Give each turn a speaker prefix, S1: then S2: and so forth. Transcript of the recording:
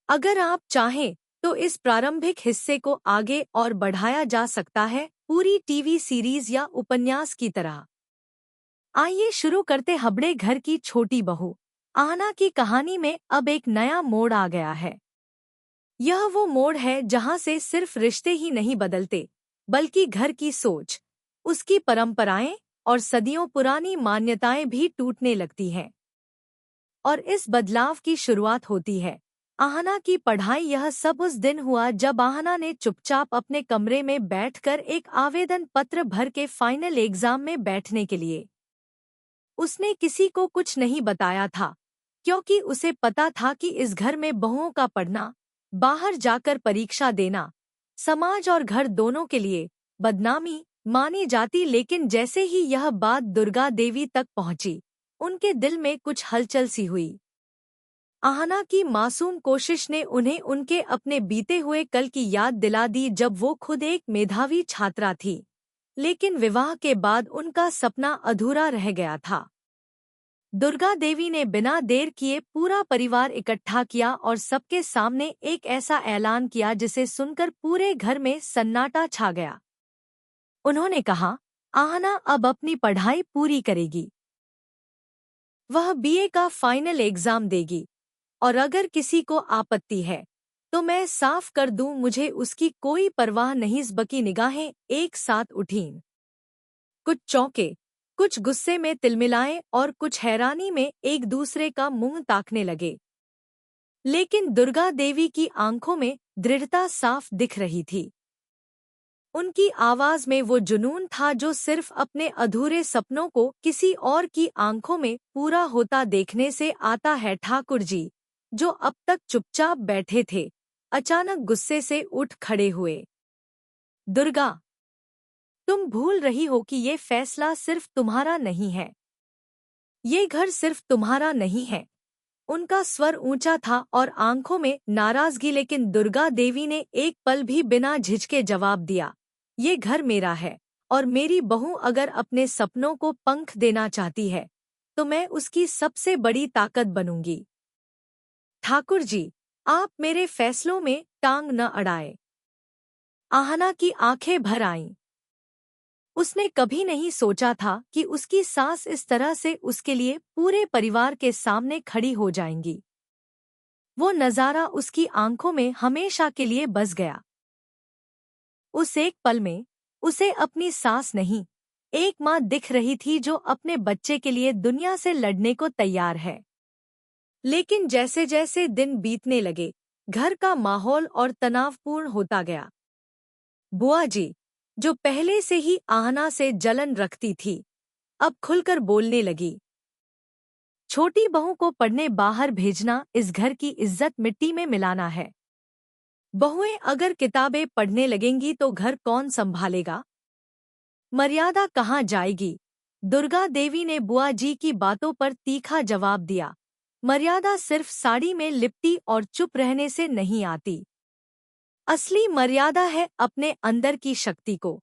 S1: अगर आप चाहें तो इस प्रारंभिक हिस्से को आगे और बढ़ाया जा सकता है, पूरी टीवी सीरीज या उपन्यास की तरह। आइए शुरू करते हबड़े घर की छोटी बहू आहना की कहानी में अब एक नया मोड़ आ गया है। यह वो मोड़ है जहां से सिर्फ रिश्ते ही नहीं बदलते, बल्कि घर की सोच, उसकी परंपराएं और सदियों पुरानी मान्यताएं भी टूटने लगती हैं। और इस बदलाव की शुरुआत होती है आहना की पढ़ाई। यह सब उस दिन हुआ जब आहना ने चुपचाप अपने कमरे में बैठकर एक आवेदन पत्र भर के फाइनल एग्जाम में बैठने के लिए। उसने किसी को कुछ नहीं बताया था, क्योंकि उसे पता था कि इस घर में बहुओं का पढ़ना, बाहर जाकर परीक्षा देना, समाज और घर दोनों के लिए बदनामी मानी जाती। लेकिन जैसे ही यह बात दुर्गा देवी तक पहुंची, उनके दिल में कुछ हलचल सी हुई। आहना की मासूम कोशिश ने उन्हें उनके अपने बीते हुए कल की याद दिला दी, जब वो खुद एक मेधावी छात्रा थी, लेकिन विवाह के बाद उनका सपना अधूरा रह गया था। दुर्गा देवी ने बिना देर किए पूरा परिवार इकट्ठा किया और सबके सामने एक ऐसा ऐलान किया जिसे सुनकर पूरे घर में सन्नाटा छा गया। उन्होंने कहा, आहना अब अपनी पढ़ाई पूरी करेगी। वह बीए का फाइनल एग्जाम देगी, और अगर किसी को आपत्ति है तो मैं साफ कर दूं, मुझे उसकी कोई परवाह नहीं। सबकी निगाहें एक साथ उठीं। कुछ चौंके, कुछ गुस्से में तिलमिलाए और कुछ हैरानी में एक दूसरे का मुंह ताकने लगे। लेकिन दुर्गा देवी की आंखों में दृढ़ता साफ दिख रही थी। उनकी आवाज में वो जुनून था जो सिर्फ अपने अधूरे सपनों को किसी और की आंखों में पूरा होता देखने से आता है। ठाकुर जी, जो अब तक चुपचाप बैठे थे, अचानक गुस्से से उठ खड़े हुए। दुर्गा, तुम भूल रही हो कि ये फैसला सिर्फ तुम्हारा नहीं है। ये घर सिर्फ तुम्हारा नहीं है। उनका स्वर ऊंचा था और आंखों में नाराजगी, लेकिन दुर्गा देवी ने एक पल भी बिना झिझके जवाब दिया, ये घर मेरा है, और मेरी बहू अगर अपने सपनों को पंख देना चाहती है तो मैं उसकी सबसे बड़ी ताकत बनूंगी। ठाकुर जी, आप मेरे फैसलों में टांग न अड़ाए। आहना की आंखें भर आईं। उसने कभी नहीं सोचा था कि उसकी सास इस तरह से उसके लिए पूरे परिवार के सामने खड़ी हो जाएंगी। वो नज़ारा उसकी आंखों में हमेशा के लिए बस गया। उस एक पल में उसे अपनी सास नहीं, एक माँ दिख रही थी जो अपने बच्चे के लिए दुनिया से लड़ने को तैयार है। लेकिन जैसे जैसे दिन बीतने लगे, घर का माहौल और तनावपूर्ण होता गया। बुआ जी, जो पहले से ही आहना से जलन रखती थी, अब खुलकर बोलने लगी। छोटी बहू को पढ़ने बाहर भेजना इस घर की इज्जत मिट्टी में मिलाना है। बहुएं अगर किताबें पढ़ने लगेंगी तो घर कौन संभालेगा? मर्यादा कहाँ जाएगी? दुर्गा देवी ने बुआ जी की बातों पर तीखा जवाब दिया, मर्यादा सिर्फ साड़ी में लिपटी और चुप रहने से नहीं आती। असली मर्यादा है अपने अंदर की शक्ति को